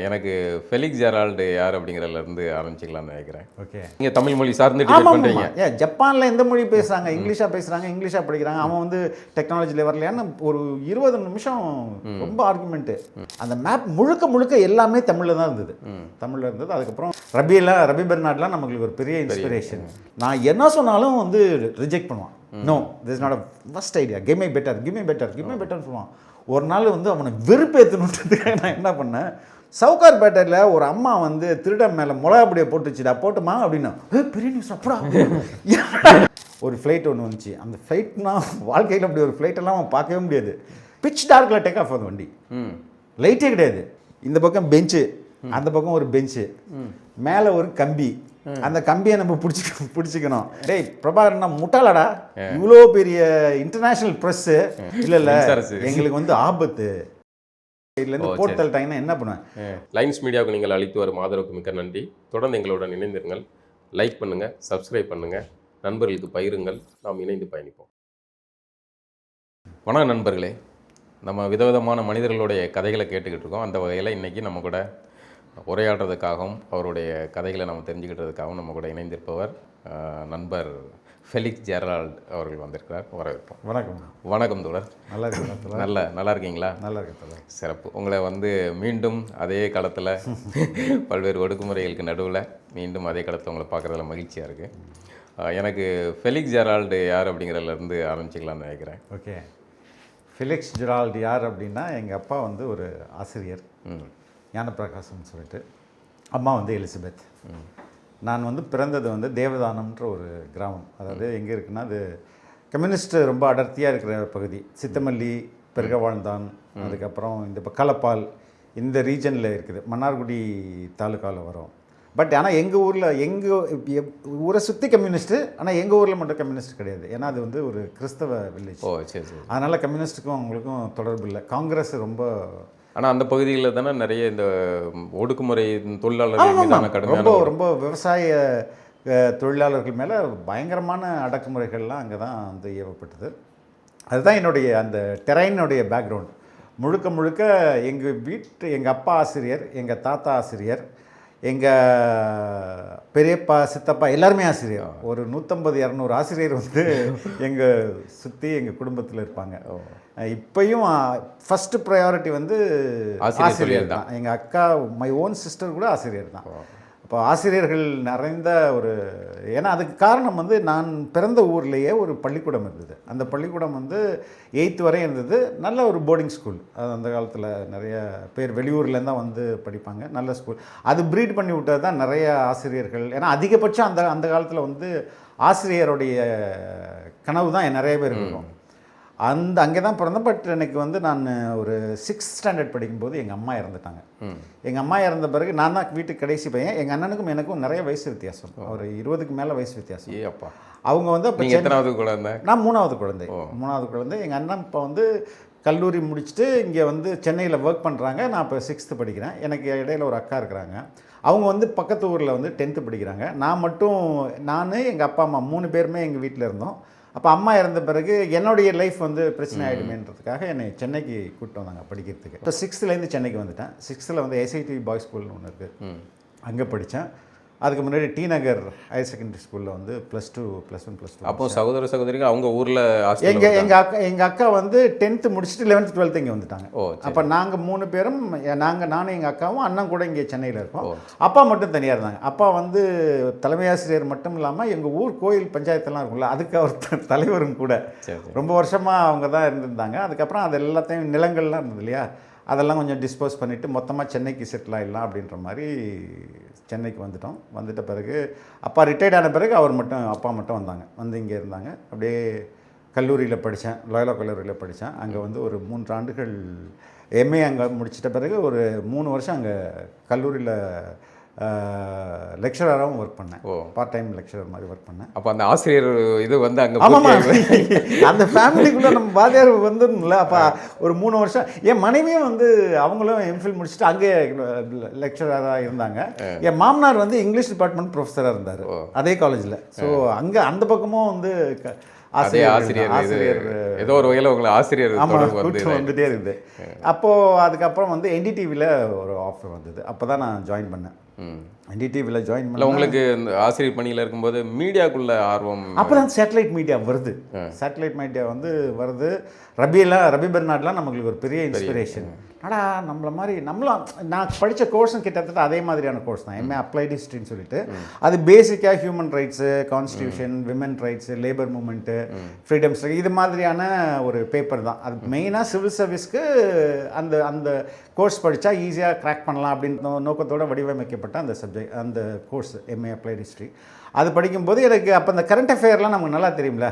எனக்கு Felix Gerald யார் அப்படிங்கிறதுலேருந்து ஆரம்பிச்சிக்கலாம்னு நினைக்கிறேன். ஓகே, நீங்கள் தமிழ் மொழி சார்ந்து டீச்சர் பண்ணுறீங்க. ஜப்பானில் எந்த மொழி பேசுகிறாங்க? இங்கிலீஷாக படிக்கிறாங்க. அவன் வந்து டெக்னாலஜியில் வரலையான்னு ஒரு 20 நிமிஷம் ரொம்ப ஆர்குமெண்ட்டு. அந்த மேப் முழுக்க எல்லாமே தமிழில் தான் இருந்தது. அதுக்கப்புறம் ரபி பெர்னாட்லாம் நமக்கு ஒரு பெரிய இன்ஸ்பிரேஷன். நான் என்ன சொன்னாலும் வந்து ரிஜெக்ட் பண்ணுவான். No, this is not a first idea, give me பெட்டர்னு சொல்லுவான். ஒரு நாள் வந்து அவனை வெறுப்பேற்றணுன்றதுக்காக நான் என்ன பண்ணேன், சவுகார்பேட்டையில் ஒரு அம்மா வந்து திருடன் மேலே மிளகா பொடியை போட்டுச்சுடா, போட்டுமா அப்படின்னா, பெரிய நியூஸ் அப்படா. ஒரு ஃப்ளைட் ஒன்று வந்துச்சு. அந்த ஃப்ளைட்னா வாழ்க்கையில் அப்படி ஒரு ஃப்ளைட்டெல்லாம் அவன் பார்க்கவே முடியாது. பிச் டார்க்கில் டேக் ஆஃப் ஆகுது வண்டி, லைட்டே கிடையாது. இந்த பக்கம் பெஞ்சு, அந்த பக்கம் ஒரு பெஞ்சு, மேலே ஒரு கம்பி, அந்த கம்பியை நம்ம பிடிச்சிக்கணும். டேய் பிரபாகரன், முட்டாளடா, இவ்வளோ பெரிய இன்டர்நேஷனல் ப்ரெஸ்ஸு இல்லை எங்களுக்கு வந்து ஆபத்து, இதுலேருந்து போட்டு தள்ளிட்டாங்கன்னா என்ன பண்ணுவேன்? லைன்ஸ் மீடியாவுக்கு நீங்கள் அளித்து வரும் ஆதரவுக்கு மிக்க நன்றி. தொடர்ந்து எங்களுடன் இணைந்திருங்கள். லைக் பண்ணுங்கள், சப்ஸ்கிரைப் பண்ணுங்கள், நண்பர்களுக்கு பகிருங்கள். நாம் இணைந்து பயணிப்போம். வணக்கம் நண்பர்களே, நம்ம விதவிதமான மனிதர்களுடைய கதைகளை கேட்டுக்கிட்டு இருக்கோம். அந்த வகையில் இன்றைக்கி நம்ம கூட உரையாடுறதுக்காகவும் அவருடைய கதைகளை நம்ம தெரிஞ்சுக்கிட்டதுக்காகவும் நம்ம கூட இணைந்திருப்பவர் நண்பர் ஃபெலிக்ஸ் ஜெரால்டு அவர்கள் வந்திருக்கிறார். வரவேற்போம். வணக்கம் தோழர். நல்லா இருக்கீங்களா? நல்லா இருக்கேன். சிறப்பு. உங்களை வந்து மீண்டும் அதே காலத்தில் பல்வேறு ஒடுக்குமுறைகளுக்கு நடுவில் மீண்டும் அதே காலத்தில் உங்களை பார்க்குறதுல மகிழ்ச்சியாக இருக்குது. எனக்கு ஃபெலிக்ஸ் ஜெரால்டு யார் அப்படிங்கிறதுலேருந்து ஆரம்பிச்சிக்கலாம்னு நினைக்கிறேன். ஓகே, ஃபெலிக்ஸ் ஜெரால்டு யார் அப்படின்னா, எங்கள் அப்பா வந்து ஒரு ஆசிரியர், ஞானப்பிரகாசம்னு சொல்லிட்டு. அம்மா வந்து எலிசபெத். நான் வந்து பிறந்தது வந்து தேவதானம்ன்ற ஒரு கிராமம். அதாவது எங்கே இருக்குன்னா, அது கம்யூனிஸ்ட் ரொம்ப அடர்த்தியாக இருக்கிற பகுதி. சித்தமல்லி, பெருகவாழ்ந்தான், அதுக்கப்புறம் இந்த களப்பால், இந்த ரீஜனில் இருக்குது. மன்னார்குடி தாலுக்காவில் வரும். பட் ஆனால் எங்கள் ஊரை சுற்றி கம்யூனிஸ்ட்டு, ஆனால் எங்கள் ஊரில் மட்டும் கம்யூனிஸ்ட் கிடையாது. ஏன்னா அது வந்து ஒரு கிறிஸ்தவ வில்லேஜ். சரி. அதனால் கம்யூனிஸ்ட்டுக்கும் அவங்களுக்கும் தொடர்பு இல்லை. காங்கிரஸ் ரொம்ப, ஆனால் அந்த பகுதிகளில் தானே நிறைய இந்த ஒடுக்குமுறை தொழிலாளர்கள் மீதான கடுமையான ரொம்ப விவசாய தொழிலாளர்கள் மேலே பயங்கரமான அடக்குமுறைகள்லாம் அங்கே தான் வந்து ஏவப்பட்டது. அதுதான் என்னுடைய அந்த டெரைனுடைய பேக்ரவுண்ட். முழுக்க எங்கள் அப்பா ஆசிரியர், எங்கள் தாத்தா ஆசிரியர், எங்கள் பெரியப்பா, சித்தப்பா எல்லாருமே ஆசிரியர். ஒரு 150-200 ஆசிரியர் வந்து எங்கள் சுற்றி எங்கள் குடும்பத்தில் இருப்பாங்க. இப்போயும் ஃபஸ்ட்டு ப்ரையாரிட்டி வந்து ஆசிரியர் தான். எங்கள் அக்கா, மை ஓன் சிஸ்டர் கூட ஆசிரியர் தான். இப்போ ஆசிரியர்கள் நிறைந்த ஒரு, ஏன்னா அதுக்கு காரணம் வந்து நான் பிறந்த ஊர்லேயே ஒரு பள்ளிக்கூடம் இருந்தது. அந்த பள்ளிக்கூடம் வந்து 8th வரை இருந்தது. நல்ல ஒரு போர்டிங் ஸ்கூல். அது அந்த காலத்தில் நிறைய பேர் வெளியூர்லேருந்து தான் வந்து படிப்பாங்க. நல்ல ஸ்கூல். அது ப்ரீட் பண்ணி விட்டது தான் நிறைய ஆசிரியர்கள். ஏன்னா அதிகபட்சம் அந்த காலத்தில் வந்து ஆசிரியருடைய கனவு தான் நிறைய பேர் இருக்கும். அங்கே தான் பிறந்தேன். பட் எனக்கு வந்து நான் ஒரு 6th ஸ்டாண்டர்ட் படிக்கும்போது எங்கள் அம்மா இறந்துட்டாங்க. எங்கள் அம்மா இறந்த பிறகு நான் தான் வீட்டுக்கு கடைசி பையன். எங்கள் அண்ணனுக்கும் எனக்கும் நிறைய வயசு வித்தியாசம், ஒரு 20க்கு மேலே வயசு வித்தியாசம். அப்பா, அவங்க வந்து அப்போ எத்தனாவது குழந்தை? நான் 3வது குழந்தை. எங்கள் அண்ணன் இப்போ வந்து கல்லூரி முடிச்சுட்டு இங்கே வந்து சென்னையில் ஒர்க் பண்ணுறாங்க. நான் இப்போ 6th படிக்கிறேன். எனக்கு இடையில ஒரு அக்கா இருக்கிறாங்க. அவங்க வந்து பக்கத்து ஊரில் வந்து 10th படிக்கிறாங்க. நான் எங்கள் அப்பா அம்மா 3 பேருமே எங்கள் வீட்டில் இருந்தோம். அப்போ அம்மா இறந்த பிறகு என்னுடைய லைஃப் வந்து பிரச்சனை ஆகிடுமேன்றதுக்காக என்னை சென்னைக்கு கூப்பிட்டு வந்தாங்க படிக்கிறதுக்கு. இப்போ 6thலேருந்து சென்னைக்கு வந்துட்டேன். 6th வந்து SIT பாய்ஸ் ஸ்கூல்னு ஒன்று இருக்குது, அங்கே படித்தேன். அதுக்கு முன்னாடி டி நகர் ஹையர் செகண்டரி ஸ்கூலில் வந்து +2, +1, +2. அப்போ சகோதரிகள் அவங்க ஊரில் எங்கள் அக்கா வந்து 10th முடிச்சுட்டு 11th 12th இங்கே வந்துட்டாங்க. அப்போ நாங்கள் 3 பேரும், நானும் எங்கள் அக்காவும் அண்ணன் கூட இங்கே சென்னையில் இருக்கோம். அப்பா மட்டும் தனியாக இருந்தாங்க. அப்பா வந்து தலைமை ஆசிரியர் மட்டும் இல்லாமல் எங்கள் ஊர் கோயில் பஞ்சாயத்தெல்லாம் இருக்கும்ல, அதுக்கு அவர் தலைவரும் கூட. ரொம்ப வருஷமாக அவங்க தான் இருந்திருந்தாங்க. அதுக்கப்புறம் அது எல்லாத்தையும் நிலங்கள்லாம் இருந்தது இல்லையா, அதெல்லாம் கொஞ்சம் டிஸ்போஸ் பண்ணிவிட்டு மொத்தமாக சென்னைக்கு செட்டில் ஆகிடலாம் அப்படின்ற மாதிரி சென்னைக்கு வந்துட்டோம். வந்துட்ட பிறகு அப்பா ரிட்டையர்ட் ஆன பிறகு அப்பா மட்டும் வந்தாங்க. வந்து இங்கே இருந்தாங்க. அப்படியே கல்லூரியில் படித்தேன், லோயலா கல்லூரியில் படித்தேன். அங்கே வந்து ஒரு 3 ஆண்டுகள் MA அங்கே முடிச்சிட்ட பிறகு ஒரு 3 வருஷம் அங்கே கல்லூரியில் லெக்சராகவும் ஒர்க் பண்ணேன். பார்ட் டைம் லெக்சரர் மாதிரி ஒர்க் பண்ணேன். அப்போ அந்த ஆசிரியர் இது வந்து அங்கே அந்த ஃபேமிலிக்குள்ளே நம்ம வாத்தியார் வந்துடணும்ல. அப்போ ஒரு 3 வருஷம் என் மனைவியும் வந்து அவங்களும் MPhil முடிச்சுட்டு அங்கே லெக்சராக இருந்தாங்க. என் மாமனார் வந்து இங்கிலீஷ் டிபார்ட்மெண்ட் ப்ரொஃபஸராக இருந்தார் அதே காலேஜில். ஸோ அங்கே அந்த பக்கமும் வந்து அதே ஆசிரியர் ஏதோ ஒரு வகையில் உங்களை ஆசிரியர் தொடர்பு வந்து வந்துட்டே இருக்குது. அப்போது அதுக்கப்புறம் வந்து என்டிடிவியில் ஒரு ஆஃபர் வந்தது. அப்போ தான் நான் ஜாயின் பண்ணேன். என்டிடிவியில் ஜாயின் பண்ணல. உங்களுக்கு இந்த ஆசிரியர் பணியில் இருக்கும்போது மீடியாக்குள்ள ஆர்வம் அப்போ தான் சேட்டலைட் மீடியா வருது. சேட்டலைட் மீடியா வந்து வருது. ரபி பெர்னாட்லாம் நமக்கு ஒரு பெரிய இன்ஸ்பிரேஷன். ஆனால் நம்மள மாதிரி நம்மளும் நான் படித்த கோர்ஸும் கிட்டத்தட்ட அதே மாதிரியான கோர்ஸ் தான். எம்ஏ அப்ளைடு ஹிஸ்ட்ரின்னு சொல்லிட்டு அது பேசிக்காக human rights, constitution, women rights, labour movement, freedoms, இது மாதிரியான ஒரு பேப்பர் தான். அது மெயினாக சிவில் சர்வீஸ்க்கு அந்த அந்த கோர்ஸ் படித்தா ஈஸியாக கிராக் பண்ணலாம் அப்படின்னு நோக்கத்தோடு வடிவமைக்கப்பட்ட அந்த சப்ஜெக்ட், அந்த கோர்ஸ் எம்ஏ அப்ளைடு ஹிஸ்ட்ரி. அது படிக்கும்போது எனக்கு அப்போ இந்த கரண்ட் அஃபேர்லாம் நமக்கு நல்லா தெரியும்ல.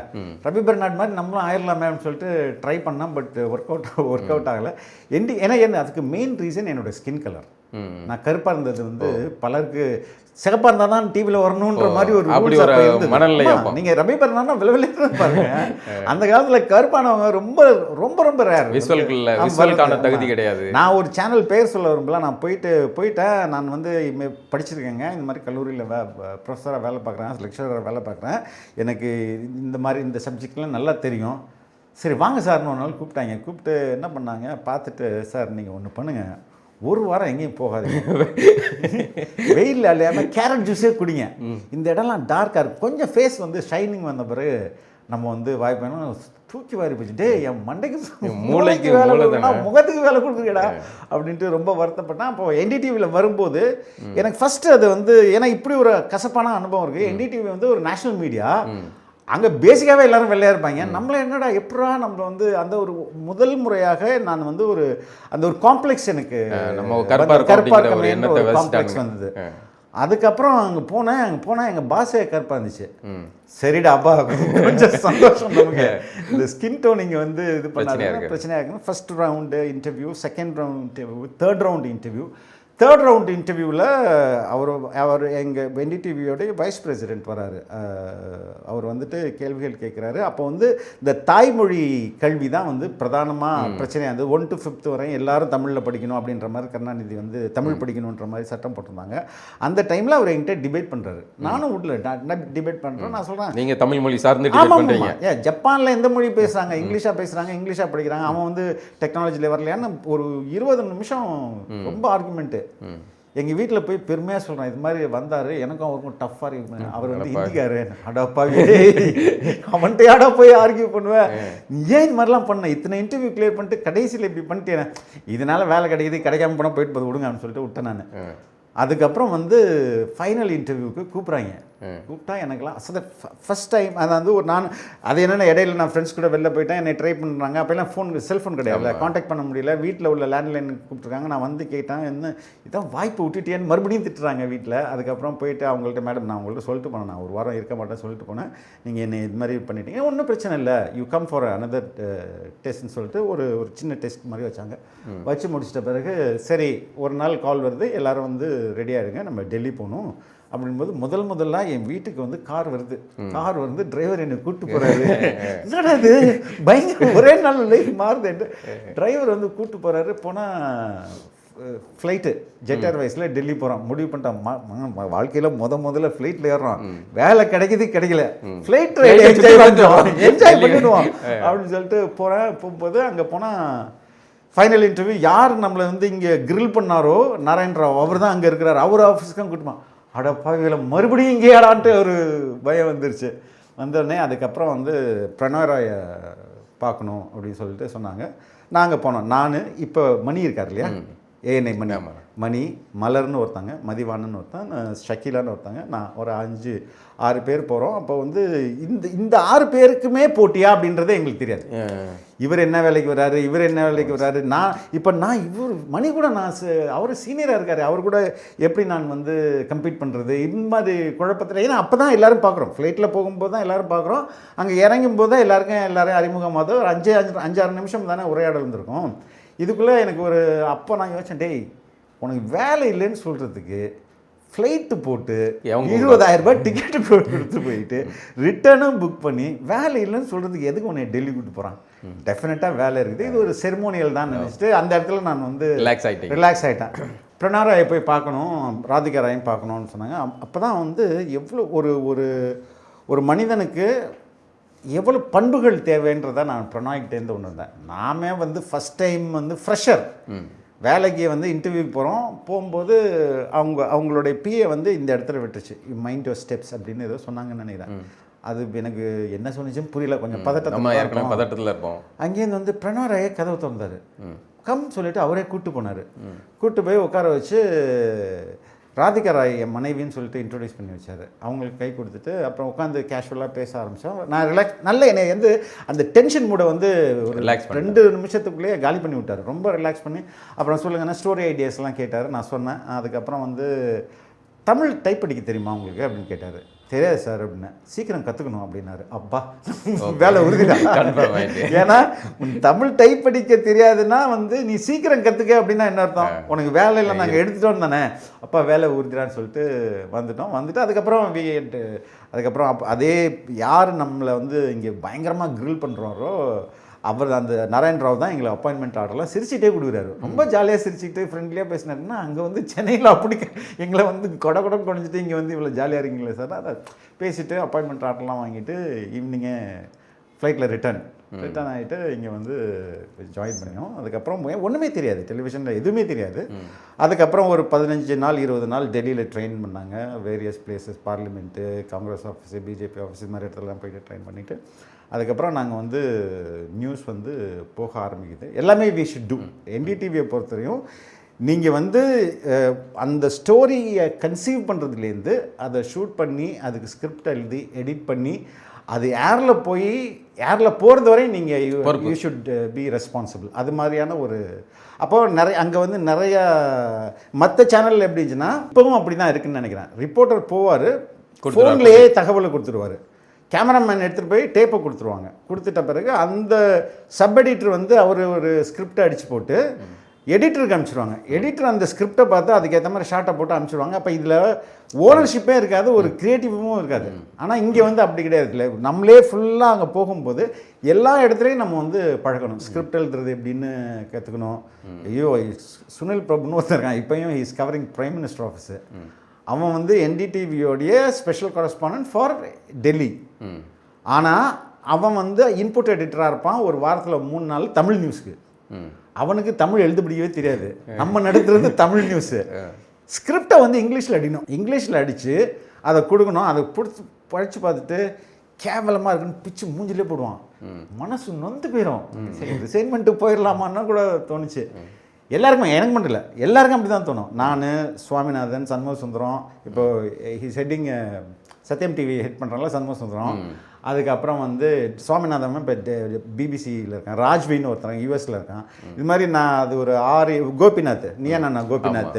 ரபி பெர்னாட் மாதிரி நம்மளும் ஆயிடலாமே அப்படின்னு சொல்லிட்டு ட்ரை பண்ணேன். பட் ஒர்க் அவுட் ஆகலை. ஏன்னா அதுக்கு மெயின் ரீசன் என்னோடய ஸ்கின் கலர். நான் கருப்பாக இருந்தது வந்து பலருக்கு சிகப்பாக இருந்தால் தான் டிவியில் வரணுன்ற மாதிரி ஒரு மனநிலை. நீங்கள் ரபி பெர்னாட்னா விளைவிட்டு பாருங்க. அந்த காலத்தில் கருப்பானவங்க ரொம்ப ரொம்ப ரொம்ப ரேர். விசுவலுக்கான தகுதி கிடையாது. நான் ஒரு சேனல் பேர் சொல்ல விரும்பல. நான் போயிட்டேன். நான் வந்து படிச்சிருக்கேங்க. இந்த மாதிரி கல்லூரியில் ப்ரொஃபஸராக வேலை பார்க்குறேன், லெக்சராக வேலை பார்க்குறேன். எனக்கு இந்த மாதிரி இந்த சப்ஜெக்ட்லாம் நல்லா தெரியும். சரி வாங்க சார்னு ஒரு நாள் கூப்பிட்டாங்க. கூப்பிட்டு என்ன பண்ணாங்க, பார்த்துட்டு சார் நீங்கள் ஒன்று பண்ணுங்கள், ஒரு வாரம் எங்கேயும் போகாதீங்க, வெயிலில் அலையாமல் கேரட் ஜூஸே குடிங்க. இந்த இடம்லாம் டார்க்காக இருக்கும், கொஞ்சம் ஃபேஸ் வந்து ஷைனிங் வந்த பிறகு நம்ம வந்து வாய்ப்பு தூக்கி வாரி போச்சு. டே என் மண்டைக்கு மூளைக்கு வேலை கொடுக்கணும், முகத்துக்கு வேலை கொடுக்குறீடா அப்படின்ட்டு ரொம்ப வருத்தப்பட்டேன். அப்போ என்டிடிவியில் வரும்போது எனக்கு ஃபஸ்ட்டு அது வந்து, ஏன்னா இப்படி ஒரு கசப்பான அனுபவம் இருக்குது. என்டிடிவி வந்து ஒரு நேஷ்னல் மீடியா. அங்கே பேசிக்காகவே எல்லாரும் வெள்ளையாக இருப்பாங்க. நம்மளை என்னடா எப்படா நம்மளை வந்து அந்த ஒரு முதல் முறையாக நான் வந்து ஒரு அந்த ஒரு காம்ப்ளெக்ஸ் எனக்கு காம்ப்ளெக்ஸ் வந்தது. அதுக்கப்புறம் அங்கே போனேன் எங்கள் பாஸே கருப்பாக இருந்துச்சு. சரிடா அப்பா கொஞ்சம் சந்தோஷம் நமக்கு. இந்த ஸ்கின் டோன் இங்கே வந்து இது பண்ணாங்க பிரச்சனையாக இருக்குன்னு first round interview, second round interview, third round இன்டர்வியூவில் அவர் எங்கள் என்டிடிவியோடைய வைஸ் பிரசிடென்ட் வராரு. அவர் வந்துட்டு கேள்விகள் கேட்குறாரு. அப்போ வந்து இந்த தாய்மொழி கல்வி தான் வந்து பிரதானமாக பிரச்சனையாக இருந்தது. 1 to 5th வரையும் எல்லாரும் தமிழில் படிக்கணும் அப்படின்ற மாதிரி கருணாநிதி வந்து தமிழ் படிக்கணுன்ற மாதிரி சட்டம் போட்டிருந்தாங்க. அந்த டைமில் அவர் என்கிட்ட டிபேட் பண்ணுறாரு. நானும் வீட்டில் டிபேட் பண்ணுறேன். நான் சொல்கிறேன், நீங்கள் தமிழ் மொழி சார்ந்து டிபேட் பண்ணுறீங்க. ஜப்பானில் எந்த மொழி பேசுகிறாங்க, இங்கிலீஷாக படிக்கிறாங்க, அவன் வந்து டெக்னாலஜியில் வரலையான்னு ஒரு 20 நிமிஷம் ரொம்ப ஆர்குமெண்ட்டு. எங்கள் வீட்டில் போய் பெருமையாக சொல்கிறேன், இது மாதிரி வந்தார், எனக்கும் அவருக்கும் டஃப்பாக இருக்கு. அவர் வந்து ஹிந்திக்காரு, அடாப்பா அவன்கிட்ட போய் ஆர்கியூ பண்ணுவேன், ஏன் இது மாதிரிலாம் பண்ண, இத்தனை இன்டர்வியூ கிளியர் பண்ணிட்டு கடைசியில் இப்படி பண்ணிட்டேன், இதனால் வேலை கிடைக்குது, கிடைக்காம போனால் போயிட்டு போது விடுங்க அப்படின்னு சொல்லிட்டு விட்டேன் நான். அதுக்கப்புறம் வந்து ஃபைனல் இன்டர்வியூக்கு கூப்பிட்றாங்க. கூப்பிட்டா எனக்குலாம் ஃபஸ்ட் டைம் அதாவது நான் அது என்னென்ன இடையில நான் ஃப்ரெண்ட்ஸ் கூட வெளில போயிட்டேன், என்னை ட்ரை பண்ணுறாங்க. அப்போல்லாம் செல்ஃபோன் கிடையாது, காண்டாக்ட் பண்ண முடியல. வீட்டில் உள்ள லேண்ட்லைனுக்கு கூப்பிட்ருக்காங்க. நான் வந்து கேட்டேன், என்ன இதான் வாய்ப்பு விட்டுட்டேன்னு மறுபடியும் திட்டுறாங்க வீட்டில். அதுக்கப்புறம் போயிட்டு அவங்கள்ட்ட, மேடம் நான் உங்கள்கிட்ட சொல்லிட்டு போனேன், நான் ஒரு வாரம் இருக்க மாட்டேன் சொல்லிட்டு போனேன், நீங்கள் என்னை இது மாதிரி பண்ணிட்டீங்க, ஒன்றும் பிரச்சனை இல்லை, யூ கம் ஃபார் அனதர் டெஸ்ட்னு சொல்லிட்டு ஒரு சின்ன டெஸ்ட் மாதிரி வச்சாங்க. வச்சு முடிச்சிட்ட பிறகு சரி ஒரு நாள் கால் வருது, எல்லோரும் வந்து ரெடியாக இருங்க, நம்ம டெல்லி போகணும் அப்படின்போது முதல்ல என் வீட்டுக்கு வந்து கார் வந்து டிரைவர் என்னை கூப்பிட்டு போகிறாரு. என்னடா இது பயங்கர ஒரே நாள் லைஃப் மாறுது. டிரைவர் வந்து கூப்பிட்டு போகிறாரு. போனால் ஃப்ளைட்டு ஜெட் ஏர்வேஸில் டெல்லி போகிறோம். முடிவு பண்ணிட்டான், வாழ்க்கையில் முதல்ல ஃப்ளைட்டில் ஏறுறோம், வேலை கிடைக்கல, ஃப்ளைட் என்ஜாய் பண்ணிடுவோம் அப்படின்னு சொல்லிட்டு போகும்போது அங்கே போனால் ஃபைனல் இன்டர்வியூ யார் நம்மளை வந்து இங்கே கிரில் பண்ணாரோ நாராயண் ராவ், அவர் தான் அங்கே இருக்கிறார். அவர் ஆஃபீஸ்க்கும் கூட்டுமா, அடப்பாவில மறுபடியும் இங்கே ஏடான்ட்டு ஒரு பயம் வந்துருச்சு. வந்தோடனே அதுக்கப்புறம் வந்து பிரணவ் ராயை பார்க்கணும் அப்படின்னு சொல்லிட்டு சொன்னாங்க. நாங்கள் போனோம். நான் இப்போ மணி இருக்கார் இல்லையா, ஏஎன்ஐ மணி, மலர்னு ஒருத்தாங்க, மதிவானன்னு ஒருத்தன், ஷக்கீலான்னு ஒருத்தாங்க, நான் ஒரு 5-6 பேர் போகிறோம். அப்போ வந்து இந்த 6 பேருக்குமே போட்டியா அப்படின்றதே எங்களுக்கு தெரியாது. இவர் என்ன வேலைக்கு வர்றாரு, நான் இவர் மணி கூட அவர் சீனியராக இருக்கார், அவர் கூட எப்படி நான் வந்து கம்பீட் பண்ணுறது, இந்த மாதிரி குழப்பத்தில். ஏன்னா அப்போ தான் எல்லோரும் பார்க்குறோம், ஃப்ளைட்டில் போகும்போது தான் எல்லோரும் பார்க்குறோம், அங்கே இறங்கும் போது தான் எல்லாரும் அறிமுகமாவது ஒரு 5-6 நிமிஷம் தானே உரையாடல் இருந்திருக்கும். இதுக்குள்ளே எனக்கு அப்போ நான் யோசிச்சேன், டேய் உனக்கு வேலை இல்லைன்னு சொல்கிறதுக்கு ஃப்ளைட்டு போட்டு 20,000 ரூபாய் டிக்கெட்டு கொடுத்து போயிட்டு ரிட்டர்னும் புக் பண்ணி வேலை இல்லைன்னு சொல்கிறதுக்கு எதுக்கு உன்னை டெல்லி கூப்பிட்டு போகிறான், டெஃபினட்டாக வேலை இருக்குது, இது ஒரு செரிமோனியல் தான் நினச்சிட்டு அந்த இடத்துல நான் வந்து ரிலாக்ஸ் ஆகிட்டேன். பிரணவ் ராயை போய் பார்க்கணும், ராதிகா ராயும் பார்க்கணுன்னு சொன்னாங்க. அப்போ தான் வந்து எவ்வளோ ஒரு மனிதனுக்கு எவ்வளோ பண்புகள் தேவைன்றதை நான் பிரணாய்கிட்டேருந்து உணர்ந்தேன். நாமே வந்து ஃபஸ்ட் டைம் வந்து ஃப்ரெஷர் வேலைக்கு வந்து இன்டர்வியூக்கு போகும்போது அவங்களுடைய பிஏ வந்து இந்த இடத்துல விட்டுருச்சு, மைண்ட் யுவர் ஸ்டெப்ஸ் அப்படின்னு ஏதோ சொன்னாங்கன்னு நினைக்கிறேன். அது எனக்கு என்ன சொன்னிச்சுன்னு புரியல, கொஞ்சம் பதட்டத்தில் இருப்போம். அங்கேருந்து வந்து பிரணவராய கதவை திறந்தார். கம் சொல்லிட்டு அவரே கூப்பிட்டு போனார். கூப்பிட்டு போய் உட்கார வச்சு ராதிகா ராய் என் மனைவின்னு சொல்லிட்டு இன்ட்ரடியூஸ் பண்ணி வச்சார். அவங்களுக்கு கை கொடுத்துட்டு அப்புறம் உட்காந்து கேஷுவலாக பேச ஆரம்பித்தோம். நான் ரிலாக்ஸ் நல்ல என்னை வந்து அந்த டென்ஷன் மூடை வந்து ஒரு 2 நிமிஷத்துக்குள்ளேயே காலி பண்ணி விட்டார். ரொம்ப ரிலாக்ஸ் பண்ணி அப்புறம் சொல்லுங்கன்னா ஸ்டோரி ஐடியாஸ்லாம் கேட்டார். நான் சொன்னேன். அதுக்கப்புறம் வந்து தமிழ் டைப் அடிக்க தெரியுமா உங்களுக்கு அப்படின்னு கேட்டார். தெரியாது சார் அப்படின்னு. சீக்கிரம் கற்றுக்கணும் அப்படின்னாரு. அப்பா வேலை உறுதிதான். ஏன்னா தமிழ் டைப் படிக்க தெரியாதுன்னா வந்து நீ சீக்கிரம் கற்றுக்க அப்படின்னா என்ன அர்த்தம், உனக்கு வேலையில் நாங்கள் எடுத்துட்டோம் தானே. அப்பா வேலை உறுதிடான்னு சொல்லிட்டு வந்துட்டு அதுக்கப்புறம் அதே யார் நம்மளை வந்து இங்கே பயங்கரமாக கிரில் பண்ணுறாரோ அவர் அந்த நாராயண் ராவ் தான் எங்களை அப்பாயின்மெண்ட் ஆர்டர்லாம் சிரிச்சிட்டே கொடுக்குறாரு. ரொம்ப ஜாலியாக சிரிச்சுக்கிட்டு ஃப்ரெண்ட்லியாக பேசினாருன்னா அங்கே வந்து சென்னையில் அப்படி எங்களை வந்து கொடை குறைஞ்சிட்டு இங்கே வந்து இவ்வளோ ஜாலியாக இருக்கீங்களே சார். அதை பேசிவிட்டு அப்பாயின்மெண்ட் ஆர்டர்லாம் வாங்கிட்டு ஈவினிங்கே ஃப்ளைட்டில் ரிட்டர்ன் ஆகிட்டு இங்கே வந்து ஜாயின் பண்ணினோம். அதுக்கப்புறம் ஒன்றுமே தெரியாது, டெலிவிஷனில் எதுவுமே தெரியாது. அதுக்கப்புறம் ஒரு 15 நாள் 20 நாள் டெல்லியில் ட்ரெயின் பண்ணாங்க. Various places, parliament, Congress office, BJP office, இது மாதிரி இடத்துலலாம் போய்ட்டு ட்ரெயின் பண்ணிவிட்டு அதுக்கப்புறம் நாங்கள் வந்து நியூஸ் வந்து போக ஆரம்பிக்குது. எல்லாமே வி ஷுட் டூ. என்டிடிவியை பொறுத்தவரையும் நீங்கள் வந்து அந்த ஸ்டோரியை கன்சீவ் பண்ணுறதுலேருந்து அதை ஷூட் பண்ணி அதுக்கு ஸ்கிரிப்ட் எழுதி எடிட் பண்ணி அது ஏரில் போகிறது வரை நீங்கள் யூ ஷுட் பி ரெஸ்பான்சிபிள். அது மாதிரியான ஒரு அப்போது அங்கே வந்து நிறையா மற்ற சேனலில் எப்படி இருந்துச்சுன்னா இப்போவும் அப்படி தான் இருக்குதுன்னு நினைக்கிறேன். ரிப்போர்ட்டர் போவார், ஃபோன்லேயே தகவலை கொடுத்துருவார். கேமராமேன் எடுத்துகிட்டு போய் டேப்பை கொடுத்துருவாங்க. கொடுத்துட்ட பிறகு அந்த சப் எடிட்டர் வந்து அவர் ஒரு ஸ்கிரிப்டை அடித்து போட்டு எடிட்டருக்கு அனுப்பிச்சிடுவாங்க. எடிட்டர் அந்த ஸ்கிரிப்டை பார்த்து அதுக்கேற்ற மாதிரி ஷார்ட்டை போட்டு அனுப்பிச்சிடுவாங்க. அப்போ இதில் ஓனர்ஷிப்பே இருக்காது, ஒரு க்ரியேட்டிவும் இருக்காது. ஆனால் இங்கே வந்து அப்படி கிடையாது. இல்லை, நம்மளே ஃபுல்லாக அங்கே போகும்போது எல்லா இடத்துலையும் நம்ம வந்து பழகணும். ஸ்கிரிப்ட் எழுதுறது எப்படின்னு கற்றுக்கணும். ஐயோ, சுனில் பிரபுன்னு ஒருத்தர் இருக்கான், இப்போயும் is covering prime minister office. அவன் வந்து என்டிடிவியோடைய ஸ்பெஷல் கரஸ்பாண்டன்ட் ஃபார் டெல்லி. ஆனால் அவன் வந்து இன்புட் எடிட்டராக இருப்பான். ஒரு வாரத்தில் 3 நாள் தமிழ் நியூஸ்க்கு. அவனுக்கு தமிழ் எழுதுபடியவே தெரியாது. நம்ம நடத்துறது தமிழ் நியூஸு. ஸ்கிரிப்டை வந்து இங்கிலீஷில் அடிக்கணும். இங்கிலீஷில் அடித்து அதை கொடுக்கணும். அதை படித்து பார்த்துட்டு கேவலமாக இருக்குன்னு பிச்சு மூஞ்சிலே போடுவான். மனசு நொந்து போயிடும். சரி, ரிசைன்மெண்ட்டு போயிடலாமான்னா கூட தோணுச்சு. எல்லாருக்குமே, எனக்கு மட்டும் இல்லை, எல்லாருக்கும் அப்படி தான் தோணும். நான், சுவாமிநாதன், சண்முக சுந்தரம், இப்போது ஹிஸ் ஹெட்டிங் சத்யம் டிவி ஹெட் பண்ணுறாங்களா சண்முக சுந்தரம். அதுக்கப்புறம் வந்து சுவாமிநாதன் இப்போ பிபிசியில் இருக்கான். ராஜ்வின்னு ஒருத்தன் யூஎஸில் இருக்கான். இது மாதிரி நான் அது ஒரு 6 கோபிநாத், கோபிநாத்,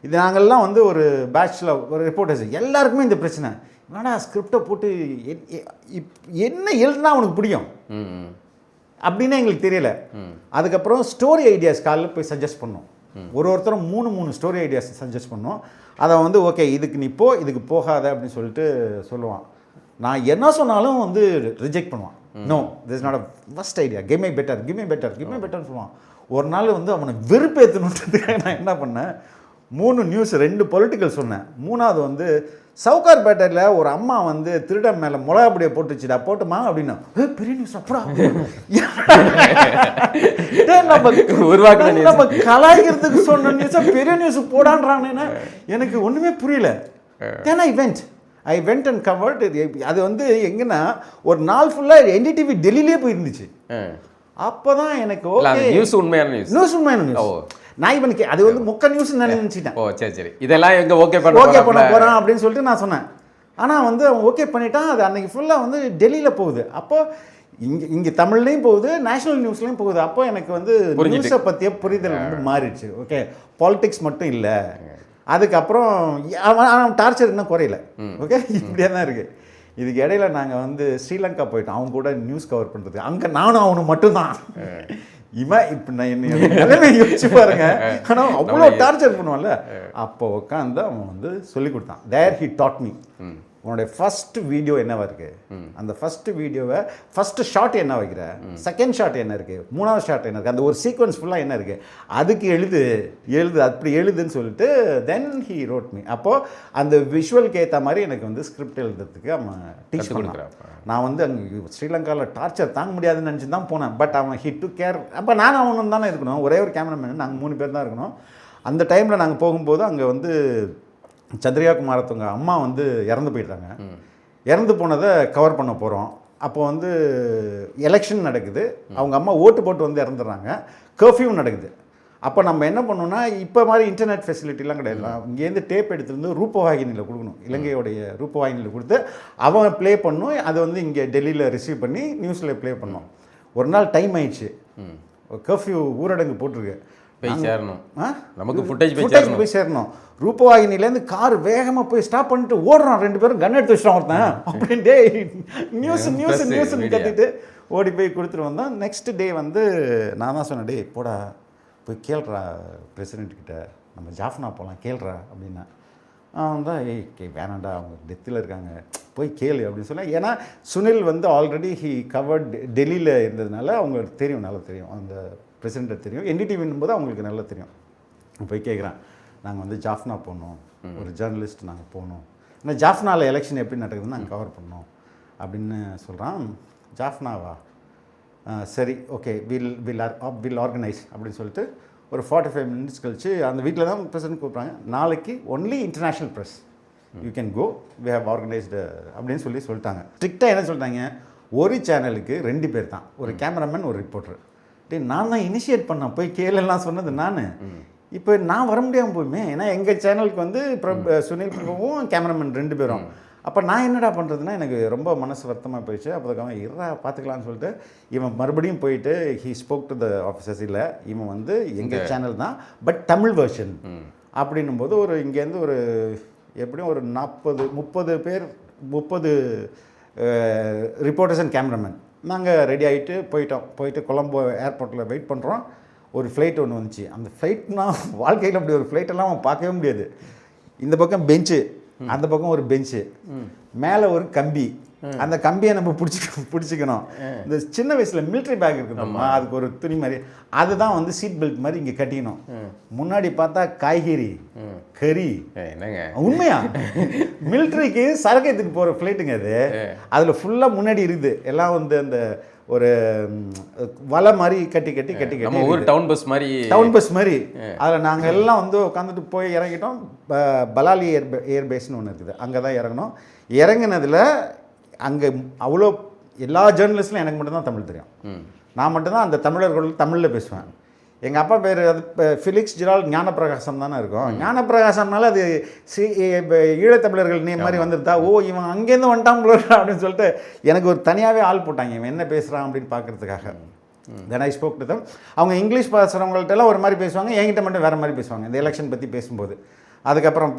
இது நாங்கள்லாம் வந்து ஒரு பேட்சில் ஒரு ரிப்போர்ட்டர்ஸ். எல்லாருக்குமே இந்த பிரச்சனை. என்னடா ஸ்கிரிப்டை போட்டு என்ன எழுதுனா அவனுக்கு பிடிக்கும் அப்படின்னு எங்களுக்கு தெரியல. அதுக்கப்புறம் ஸ்டோரி ஐடியாஸ் காலையில் போய் சஜஸ்ட் பண்ணோம். ஒருத்தரும் 3 ஸ்டோரி ஐடியாஸ் சஜஸ்ட் பண்ணோம். அதை வந்து ஓகே இதுக்கு நீ இதுக்கு போகாத அப்படின்னு சொல்லிட்டு சொல்லுவான். நான் என்ன சொன்னாலும் வந்து ரிஜெக்ட் பண்ணுவான். No, this is not a first idea, give me பெட்டர்னு சொல்லுவான். ஒரு நாள் வந்து அவனை வெறுப்பேற்றணுன்றதுக்காக நான் என்ன பண்ணேன், 3 நியூஸ் 2 பொலிட்டிக்கல் சொன்னேன். 3வது வந்து சவுகார்பேட்டையில் ஒரு அம்மா வந்து திருடன் மேலே மிளகாப்பொடியை போட்டுச்சுடா, போட்டுமா அப்படின்னா பெரிய நியூஸ். அப்படா நம்ம கலாய்க்கிறதுக்கு சொன்ன நியூஸை பெரிய நியூஸ் போடான்றானேன்னா எனக்கு ஒன்றுமே புரியல. ஏன்னா ஐ வெண்ட் அண்ட் கவர்ட். அது வந்து எங்கன்னா ஒரு நாள் ஃபுல்லாக என்டிடிவி டெல்லியிலே போயிருந்துச்சு. அப்போ தான் எனக்கு ஓகே நியூஸ் உண்மையான நியூஸ். நான் இவனுக்கு அது வந்து மொக்க நியூஸ் நினச்சிட்டேன். ஓ சரி, இதெல்லாம் எங்கே ஓகே பண்ண போகிறான் அப்படின்னு சொல்லிட்டு நான் சொன்னேன். ஆனால் வந்து அவன் ஓகே பண்ணிட்டான். அது அன்றைக்கி ஃபுல்லாக வந்து டெல்லியில் போகுது. அப்போது இங்கே தமிழ்லேயும் போகுது, நேஷ்னல் நியூஸ்லேயும் போகுது. அப்போ எனக்கு வந்து நியூஸை பற்றிய புரிதல் வந்து மாறிடுச்சு. ஓகே, பாலிடிக்ஸ் மட்டும் இல்லை. அதுக்கப்புறம் அவன் டார்ச்சர் இன்னும் குறையல. ஓகே, இப்படியே தான் இருக்குது. இதுக்கு இடையில நாங்கள் வந்து ஸ்ரீலங்கா போயிட்டோம் அவங்க கூட நியூஸ் கவர் பண்ணுறது. அங்கே நானும் அவனு மட்டும்தான். இவன் இப்போ நான் என்ன யோசிச்சு பாருங்க. ஆனால் அவ்வளோ டார்ச்சர் பண்ணுவான்ல. அப்போ உட்காந்து அவன் வந்து சொல்லி கொடுத்தான். தேர் ஹி டாட் மீ உன்னுடைய ஃபர்ஸ்ட் வீடியோ என்னவா இருக்கு, அந்த ஃபர்ஸ்ட் வீடியோவை ஃபர்ஸ்ட் ஷாட் என்ன வைக்கிற, செகண்ட் ஷாட் என்ன இருக்கு, மூணாவது ஷாட் என்ன இருக்கு, அந்த ஒரு சீக்வன்ஸ் ஃபுல்லாக என்ன இருக்கு, அதுக்கு எழுது அப்படி எழுதுன்னு சொல்லிட்டு தென் ஹீ ரோட் மீ. அப்போது அந்த விஷுவலுக்கு ஏற்ற மாதிரி எனக்கு வந்து ஸ்கிரிப்ட் எழுதுறதுக்கு அவன் டீச் பண்ணுறான். நான் வந்து அங்கே ஸ்ரீலங்காவில் டார்ச்சர் தாங்க முடியாதுன்னு நினச்சி தான் போனேன். பட் அவன் ஹி டு கேர். அப்போ நானும் அவனும் தானே இருக்கணும், ஒரே ஒரு கேமராமேன், நாங்கள் 3 பேர் தான் இருக்கணும். அந்த டைமில் நாங்கள் போகும்போது அங்கே வந்து சந்திரிகா குமாரத்துவங்க அம்மா வந்து இறந்து போயிட்டாங்க. இறந்து போனதை கவர் பண்ண போகிறோம். அப்போ வந்து எலெக்ஷன் நடக்குது, அவங்க அம்மா ஓட்டு போட்டு வந்து இறந்துடுறாங்க, கர்ஃப்யூ நடக்குது. அப்போ நம்ம என்ன பண்ணோம்னா, இப்போ மாதிரி இன்டர்நெட் ஃபெசிலிட்டிலாம் கிடையாது. இங்கேருந்து டேப் எடுத்துருந்து ரூபவாகினியில் கொடுக்கணும், இலங்கையோடைய ரூபவாகினியில் கொடுத்து அவன் ப்ளே பண்ணும். அதை வந்து இங்கே டெல்லியில் ரிசீவ் பண்ணி நியூஸில் ப்ளே பண்ணோம். ஒரு நாள் டைம் ஆயிடுச்சு, கர்ஃப்யூ ஊரடங்கு போட்டிருக்கு, போய் சேரணும், நமக்கு ஃபுட்டேஜ் போய் சேரணும். ரூபவாகினிலேருந்து கார் வேகமாக போய் ஸ்டாப் பண்ணிட்டு ஓடுறான், 2 பேரும் கன் எடுத்து வச்சிட்டான் ஒருத்தன் அப்படின்ட்டு நியூஸ்ன்னு கத்திட்டு ஓடி போய் கொடுத்துட்டு வந்தோம். நெக்ஸ்ட் டே வந்து நான் தான் சொன்னேன், டே போடா போய் கேள்றா பிரசிடென்ட் கிட்ட, நம்ம ஜாஃப்னா போகலாம் கேள்றா அப்படின்னா. அவன் தான் வேணாண்டா அவங்க டெத்தில் இருக்காங்க போய் கேளு அப்படின்னு சொன்னேன். ஏன்னா சுனில் வந்து ஆல்ரெடி ஹி கவர்ட் டெல்லியில் இருந்ததுனால அவங்களுக்கு தெரியும், நல்லா தெரியும், அந்த பிரசிடெண்ட்டை தெரியும், என்டிடிவின் போது அவங்களுக்கு நல்லா தெரியும். போய் கேட்குறான், நாங்கள் வந்து ஜாஃப்னா போகணும், ஒரு ஜேர்னலிஸ்ட் நாங்கள் போகணும், ஏன்னா ஜாஃப்னாவில் எலெக்ஷன் எப்படி நடக்குதுன்னு நாங்கள் கவர் பண்ணோம் அப்படின்னு சொல்கிறான். ஜாஃப்னாவா, சரி ஓகே வில் ஆர்கனைஸ் அப்படின்னு சொல்லிட்டு ஒரு 45 minutes கழிச்சு அந்த வீட்டில் தான் பிரசிடென்ட் கூப்பிட்றாங்க. நாளைக்கு only international press you can go, we have organised அப்படின்னு சொல்லிட்டாங்க. ஸ்ட்ரிக்டாக என்ன சொல்லிட்டாங்க, ஒரு சேனலுக்கு 2 பேர் தான், ஒரு கேமராமேன் ஒரு ரிப்போர்ட்டர். நான் தான் இனிஷியேட் பண்ணேன், போய் கேளெல்லாம் சொன்னது நான். இப்போ நான் வர முடியாமல் போயுமே, ஏன்னா எங்கள் சேனலுக்கு வந்து சுனில் பிரபுவும் கேமராமேன் 2 பேரும். அப்போ நான் என்னடா பண்ணுறதுன்னா எனக்கு ரொம்ப மனசு வருத்தமாக போயிடுச்சு. அப்போதுக்காக இருறா பார்த்துக்கலான்னு சொல்லிட்டு இவன் மறுபடியும் போயிட்டு he spoke to the officers, இல்லை இவன் வந்து எங்கள் சேனல் தான் பட் தமிழ் வெர்ஷன் அப்படின்னும் போது ஒரு இங்கேருந்து ஒரு எப்படியும் ஒரு 30 பேர் 30 ரிப்போர்ட்டர்ஸ் அண்ட் கேமராமேன் நாங்கள் ரெடி ஆகிட்டு போயிட்டு கொலம்போ ஏர்போர்ட்டில் வெயிட் பண்ணுறோம். ஒரு ஃப்ளைட் ஒன்று வந்துச்சு. அந்த ஃப்ளைட்னா வாழ்க்கையில் அப்படி ஒரு ஃப்ளைட்டெல்லாம் அவன் பார்க்கவே முடியாது. இந்த பக்கம் பெஞ்சு, அந்த பக்கம் ஒரு பெஞ்சு, மேலே ஒரு கம்பி, அந்த கம்பியை நம்ம பிடிச்சிக்கணும். இந்த சின்ன வயசில் மிலிட்ரி பேக் இருக்குதுமா, அதுக்கு ஒரு துணி மாதிரி, அதுதான் வந்து சீட் பெல்ட் மாதிரி இங்கே கட்டிக்கணும். முன்னாடி பார்த்தா காய்கறி கறி, என்னங்க உண்மையா மிலிட்ரிக்கு சரக்கு எடுத்துட்டு போகிற ஃப்ளைட்டுங்க அது. அதில் ஃபுல்லாக முன்னாடி இருக்குது எல்லாம் வந்து அந்த ஒரு வலை மாதிரி கட்டி ஒரு டவுன் பஸ் மாதிரி அதில் நாங்கள் எல்லாம் வந்து உட்காந்துட்டு போய் இறங்கிட்டோம். பலாலி ஏர்பேஸ்னு ஒன்று இருக்குது, அங்கே தான் இறங்கணும். இறங்கினதில் அங்கே அவ்வளோ எல்லா ஜேர்னலிஸ்ட்லையும் எனக்கு மட்டும்தான் தமிழ் தெரியும். நான் மட்டும்தான் அந்த தமிழர்கள் தமிழில் பேசுவேன். எங்கள் அப்பா பேர் அது ஃபிலிக்ஸ் ஜெரால்ட் ஞானப்பிரகாசம் தானே இருக்கும். ஞானப்பிரகாசம்னால அது ஈழத்தமிழர்கள் நீ மாதிரி வந்துருந்தா, ஓ இவன் அங்கேருந்து வந்துட்டான் அப்படின்னு சொல்லிட்டு எனக்கு ஒரு தனியாகவே ஆள் போட்டாங்க, இவன் என்ன பேசுகிறான் அப்படின்னு பார்க்குறதுக்காக. தென் ஐ ஸ்போக் டு தம். அவங்க இங்கிலீஷ் பேசுகிறவங்கள்ட்டெல்லாம் ஒரு மாதிரி பேசுவாங்க, என்கிட்ட மட்டும் வேறு மாதிரி பேசுவாங்க இந்த எலெக்ஷன் பற்றி பேசும்போது. அதுக்கப்புறம்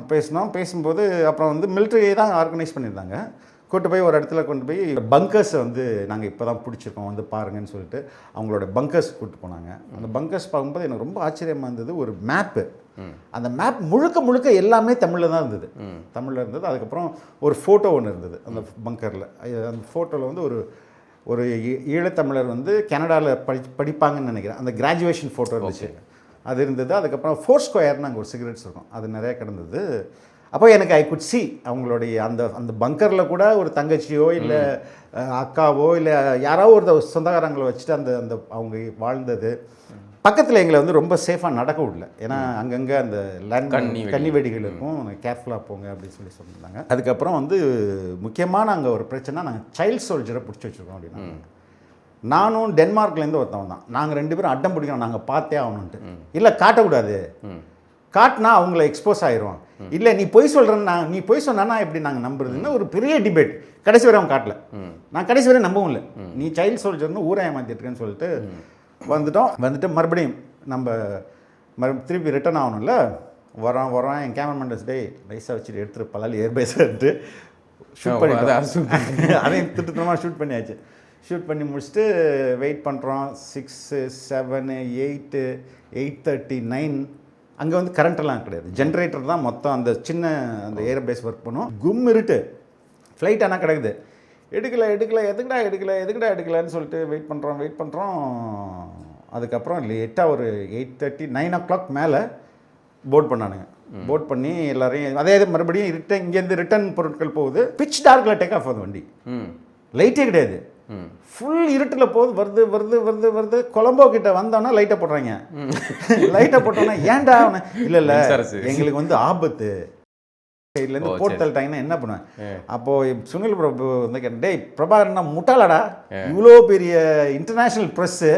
பேசும்போது அப்புறம் வந்து மிலிட்ரி தான் ஆர்கனைஸ் பண்ணியிருந்தாங்க. கூட்டு போய் ஒரு இடத்துல கொண்டு போய் பங்கர்ஸை வந்து நாங்கள் இப்போ தான் பிடிச்சிருக்கோம் வந்து பாருங்கன்னு சொல்லிட்டு அவங்களோட பங்கர்ஸ் கூப்பிட்டு போனாங்க. அந்த பங்கர்ஸ் பார்க்கும்போது எனக்கு ரொம்ப ஆச்சரியமாக இருந்தது. ஒரு மேப்பு, அந்த மேப் முழுக்க எல்லாமே தமிழில் தான் இருந்தது, தமிழில் இருந்தது. அதுக்கப்புறம் ஒரு ஃபோட்டோ ஒன்று இருந்தது அந்த பங்கரில். அந்த ஃபோட்டோவில் வந்து ஒரு ஈழத்தமிழர் வந்து கனடாவில் படிப்பாங்கன்னு நினைக்கிறேன், அந்த கிராஜுவேஷன் ஃபோட்டோ இருந்துச்சு, அது இருந்தது. அதுக்கப்புறம் 4 ஸ்கொயர்னு அங்கே ஒரு சிகரெட்ஸ் இருக்கும், அது நிறையா கிடந்தது. அப்போ எனக்கு ஐ குட் சி அவங்களுடைய அந்த பங்கரில் கூட ஒரு தங்கச்சியோ இல்லை அக்காவோ இல்லை யாரோ ஒரு சொந்தக்காரங்களை வச்சுட்டு அந்த அவங்க வாழ்ந்தது. பக்கத்தில் எங்களை வந்து ரொம்ப சேஃபாக நடக்க விடல, ஏன்னா அங்கங்கே அந்த கன்னி வெடிகள் இருக்கும், கேர்ஃபுல்லாக போங்க அப்படின்னு சொல்லியிருந்தாங்க. அதுக்கப்புறம் வந்து முக்கியமான அங்கே ஒரு பிரச்சனை, நாங்கள் சைல்ட் சோல்ஜரை பிடிச்சி வச்சுருக்கோம் அப்படின்னா. நானும் டென்மார்க்லேருந்து ஒருத்தவன் தான், நாங்கள் 2 பேரும் அட்டம் பிடிக்கணும், நாங்கள் பார்த்தே ஆகணுன்ட்டு. இல்லை காட்டக்கூடாது, காட்டினா அவங்கள எக்ஸ்போஸ் ஆயிடுவான், இல்லை நீ பொய் சொல்கிறேன்னா நீ பொய் சொன்னா எப்படி நாங்கள் நம்புறதுன்னு ஒரு பெரிய டிபேட். கடைசி வரை அவன் காட்டல, நான் கடைசி வரை நம்பவும் இல்லை. நீ சைல்டு சோல்ஜர்னு ஊரை ஏமாத்திட்டுருக்கேன்னு சொல்லிட்டு வந்துட்டு மறுபடியும் நம்ம திருப்பி ரிட்டர்ன் ஆகணும்ல. வரான் என் கேமராமேன் டே நைஸாக வச்சுட்டு எடுத்துகிட்டு பலாலி ஏர்பேஸ்ட்டு ஷூட் பண்ணி அதையும் திட்டமாக ஷூட் பண்ணியாச்சு. ஷூட் பண்ணி முடிச்சுட்டு வெயிட் பண்ணுறோம். 6, 7, 8, 8:30, 9. அங்கே வந்து கரண்ட்டெல்லாம் கிடையாது, ஜென்ரேட்டர் தான் மொத்தம். அந்த சின்ன அந்த ஏர்பேஸ் ஒர்க் பண்ணும், கும் இருட்டு. ஃப்ளைட் ஆனால் கிடக்குது, எடுக்கலை எதுக்குடான்னு சொல்லிட்டு வெயிட் பண்ணுறோம். அதுக்கப்புறம் லேட்டாக ஒரு 8:30 9 o'clock மேலே போர்ட் பண்ணானுங்க. போர்ட் பண்ணி எல்லாரையும் அதே மறுபடியும் இங்கேருந்து ரிட்டர்ன் பொருட்கள் போகுது. பிச் டார்க்கில் டேக் ஆஃப் ஆகுது வண்டி, லைட்டே கிடையாது, ஃபுல் இருட்டில் போகுது. வருது கொலம்போ கிட்ட வந்தோன்னா லைட்டை போடுறாங்க. லைட்டை போட்டோன்னா ஏன்டா அவனை இல்லை எங்களுக்கு வந்து ஆபத்து சைட்லேருந்து போட்டு தள்ளிட்டாங்கன்னா என்ன பண்ணுவேன். அப்போது சுனில் பிரபு வந்து கேட்டேன், டேய் பிரபாகரன் நான் முட்டாளடா, இவ்வளோ பெரிய இன்டர்நேஷ்னல் ப்ரெஸ்ஸு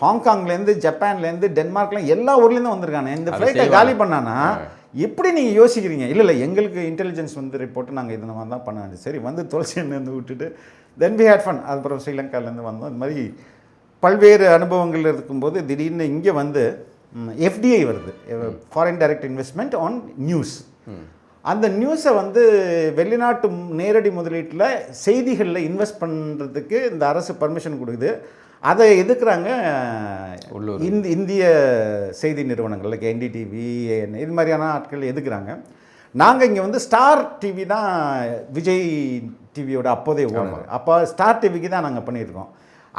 ஹாங்காங்லேருந்து ஜப்பான்லேருந்து டென்மார்க்லாம் எல்லா ஊர்லேருந்து வந்திருக்கானே, இந்த ஃப்ளைட்டை காலி பண்ணானா எப்படி நீங்கள் யோசிக்கிறீங்க? இல்லை எங்களுக்கு இன்டெலிஜென்ஸ் வந்து ரிப்போர்ட்டு நாங்கள் இது மாதிரி தான் பண்ண வேண்டியது. சரி வந்து துளசின்னு விட்டுட்டு தென் வி ஹேட் ஃபன். அதுக்கப்புறம் ஸ்ரீலங்காலேருந்து வந்தோம். இந்த மாதிரி பல்வேறு அனுபவங்கள் இருக்கும்போது திடீர்னு இங்கே வந்து FDI வருது, foreign direct investment on news. அந்த நியூஸை வந்து வெளிநாட்டு நேரடி முதலீட்டில் செய்திகளில் இன்வெஸ்ட் பண்ணுறதுக்கு இந்த அரசு பர்மிஷன் கொடுக்குது. அதை எதுக்குறாங்க இந்திய செய்தி நிறுவனங்கள் லைக் NDTV இது மாதிரியான ஆட்கள் எதுக்குறாங்க. நாங்கள் இங்கே வந்து ஸ்டார் டிவி தான் விஜய் டிவியோட அப்போதைய ஓனர். அப்போ ஸ்டார் டிவிக்கு தான் நாங்கள் பண்ணியிருக்கோம்.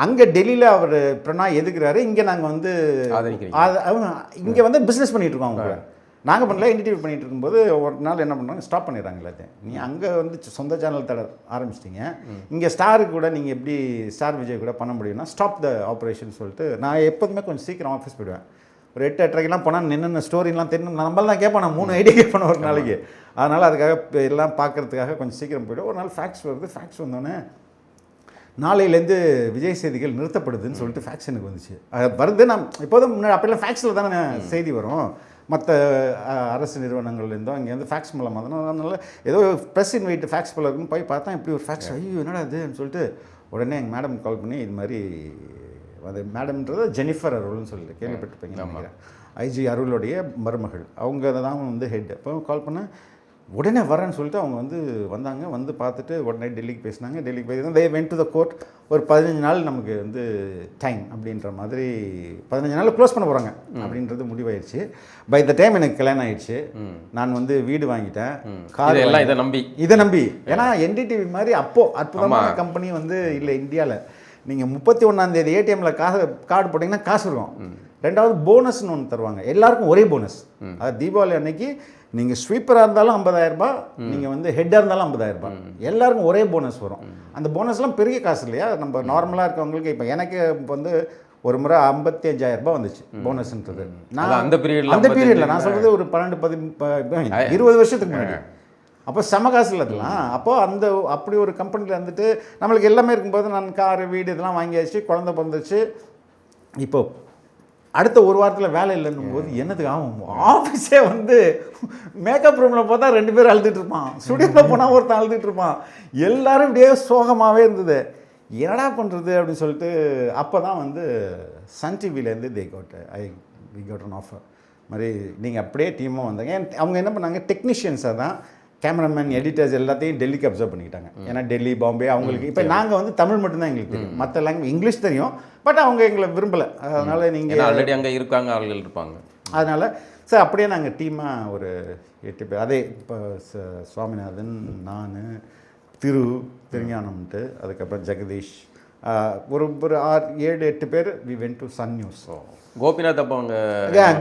அங்கே டெல்லியில் அவர் பிரணாய் எதுக்குறாரு, இங்கே நாங்கள் வந்து இங்கே வந்து பிஸ்னஸ் பண்ணிகிட்ருக்கோம். அவங்க நாங்கள் பண்ணல, NDTV பண்ணிகிட்டு இருக்கும்போது ஒரு நாள் என்ன பண்ணுறாங்க, ஸ்டாப் பண்ணிடுறாங்க எல்லாத்தையும். நீ அங்கே வந்து சொந்த சேனல் தட ஆரம்பிச்சிட்டிங்க, இங்கே ஸ்டாருக்கு கூட நீங்கள் எப்படி ஸ்டார் விஜய் கூட பண்ண முடியும்னா ஸ்டாப் த ஆப்ரேஷன் சொல்லிட்டு நான் எப்போதுமே கொஞ்சம் சீக்கிரம் ஆஃபீஸ் போயிடுவேன். ஒரு 8-8:30 போனால் நின்று ஸ்டோரிலாம் தெரியும், நம்மள தான் கேட்பேன். நான் 3 ஐடியா கேட்பேன் ஒரு நாளைக்கு. அதனால் அதுக்காக எல்லாம் பார்க்குறதுக்காக கொஞ்சம் சீக்கிரம் போய்டும். ஒரு நாள் ஃபேக்ஸ் வருது. ஃபேக்ஸ் வந்தோடனே நாளையிலேருந்து விஜய் செய்திகள் நிறுத்தப்படுதுன்னு சொல்லிட்டு ஃபேக்ஸ் எனக்கு வந்துச்சு. அது வருது. நான் இப்போதும் முன்னாடி அப்போல்லாம் ஃபேக்ஸில் தானே செய்தி வரும், மற்ற அரசு நிறுவனங்கள்லேருந்தோ இங்கேருந்து ஃபேக்ஸ் மூலமாக தானே. அதனால் ஏதோ ப்ரெஸ் இன்வைட் ஃபேக்ஸ் போல இருக்குன்னு போய் பார்த்தா இப்படி ஒரு ஃபேக்ஸ், ஐயோ என்னடா இதுன்னு சொல்லிட்டு உடனே எங்கள் மேடம் கால் பண்ணி இது மாதிரி, அது மேடம்ன்றது ஜெனிஃபர் அருள்னு சொல்லிட்டு கேள்விப்பட்டிருப்பீங்க நினைக்கிறேன், IG அருளுடைய மருமகள். அவங்க தான் வந்து ஹெட். அப்போ கால் பண்ணேன், உடனே வரேன்னு சொல்லிட்டு அவங்க வந்து வந்தாங்க. வந்து பார்த்துட்டு உடனே டெல்லிக்கு பேசினாங்க. டெல்லிக்கு போய் they went to the court. ஒரு 15 நாள் நமக்கு வந்து டைம் அப்படின்ற மாதிரி 15 நாள் க்ளோஸ் பண்ண போகிறாங்க அப்படின்றது முடிவாயிடுச்சு. பை த டைம் எனக்கு கல்யாணம் ஆயிடுச்சு. நான் வந்து வீடு வாங்கிட்டேன், கார் எல்லாம் இதை நம்பி. ஏன்னா NDTV மாதிரி அப்போது அற்புதமான கம்பெனி வந்து இல்லை இந்தியாவில். நீங்கள் 31ஆம் தேதி ATMல கார்டு போட்டிங்கன்னா காசு இருக்கும். ரெண்டாவது போனஸ்ன்னு ஒன்று தருவாங்க, எல்லாருக்கும் ஒரே போனஸ். அது தீபாவளி அன்னைக்கு நீங்கள் ஸ்வீப்பராக இருந்தாலும் 50,000 ரூபாய், நீங்கள் வந்து ஹெட்டாக இருந்தாலும் 50,000 ரூபாய், எல்லாருக்கும் ஒரே போனஸ் வரும். அந்த போனஸ்லாம் பெரிய காசு இல்லையா, நம்ம நார்மலாக இருக்கவங்களுக்கு. இப்போ எனக்கு வந்து ஒரு முறை 55,000 ரூபாய் வந்துச்சு போனஸ்ன்றது. நான் அந்த பீரியடில் நான் சொல்கிறது ஒரு 20 வருஷத்துக்கு முன்னாடி. அப்போ செம காசு இல்லதுலாம். அப்போது அப்படி ஒரு கம்பெனியில் வந்துட்டு நம்மளுக்கு எல்லாமே இருக்கும்போது நான் காரு வீடு இதெல்லாம் வாங்கியாச்சு, குழந்தை பிறந்துச்சு. இப்போது அடுத்த ஒரு வாரத்தில் வேலை இல்லைன்னும் போது என்னதுக்கு ஆகும், ஆஃபீஸே வந்து மேக்கப் ரூமில் பார்த்தா 2 பேர் அழுதுட்டு இருப்பான், ஸ்டுடியோவில் போனால் ஒருத்தன் அழுதுட்டு இருப்பான், எல்லோரும் இப்படியே சோகமாகவே இருந்தது. என்னடா பண்ணுறது அப்படின்னு சொல்லிட்டு அப்போ தான் வந்து சன் டிவிலேருந்து வி காட் அன் ஆஃபர் மாதிரி, நீங்கள் அப்படியே டீமாக வந்தாங்க. அவங்க என்ன பண்ணாங்க, டெக்னீஷியன்ஸாக தான் கேமராமேன் எடிட்டர்ஸ் எல்லாத்தையும் டெல்லிக்கு அப்சர்வ் பண்ணிக்கிட்டாங்க. ஏன்னா டெல்லி பாம்பே அவங்களுக்கு. இப்போ நாங்கள் வந்து தமிழ் மட்டும்தான் எங்களுக்கு தெரியும், மற்ற லாங்குவேஜ் இங்கிலீஷ் தெரியும், பட் அவங்க எங்களை விரும்பலை. அதனால் நீங்கள் ஆல்ரெடி அங்கே இருக்காங்க, ஆளுகள் இருப்பாங்க. அதனால் சார் அப்படியே நாங்கள் டீமாக ஒரு 8 பேர். அதே இப்போ சுவாமிநாதன், நான், திருஞானம்ட்டு, அதுக்கப்புறம் ஜெகதீஷ், ஒரு 7-8 பேர் we went to Sun News. Gopinath அப்போ அவங்க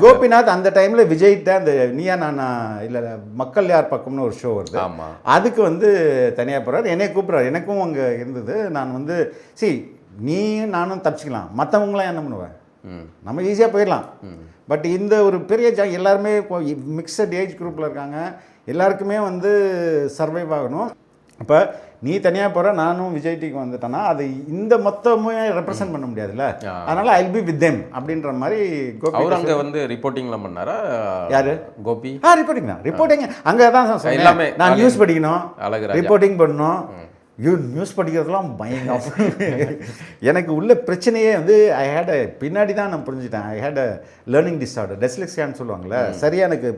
கோபிநாத் அந்த டைமில் விஜய்கிட்ட அந்த நீயா நானா இல்லை மக்கள் யார் பக்கம்னு ஒரு ஷோ வருது, அதுக்கு வந்து தனியாக போகிறார், என்னைய கூப்பிட்றாரு. எனக்கும் அங்கே இருந்தது. நான் வந்து நீ நானும் தப்பிச்சிக்கலாம், மற்றவங்களாம் என்ன பண்ணுவேன், நம்ம ஈஸியாக போயிடலாம். பட் இந்த ஒரு பெரிய எல்லாருமே மிக்சட் ஏஜ் குரூப்பில் இருக்காங்க, எல்லாருக்குமே வந்து சர்வைவ் ஆகணும். அப்போ நீ தனியாக போகிற, நானும் விஜய் டிக்கு வந்துட்டேன்னா அது இந்த மொத்தமே ரெப்ரசென்ட் பண்ண முடியாதுல்ல. அதனால் I will be with them அப்படின்ற மாதிரி அவர் அங்கே வந்து ரிப்போர்ட்டிங்லாம் பண்ணாரா? யார்? கோபி. ரிப்போர்ட்டிங் அங்கே தான் எல்லாமே. நான் நியூஸ் படிக்கணும், ரிப்போர்ட்டிங் பண்ணணும். நியூஸ் படிக்கிறதுலாம் பயங்கரம். எனக்கு உள்ள பிரச்சனையே வந்து பின்னாடி தான் நான் புரிஞ்சுட்டேன். ஐ ஹேட் அ லேர்னிங் டிஸார்டர், டெஸ்லெக்ஸியான்னு சொல்லுவாங்கள்ல. சரியாக எனக்கு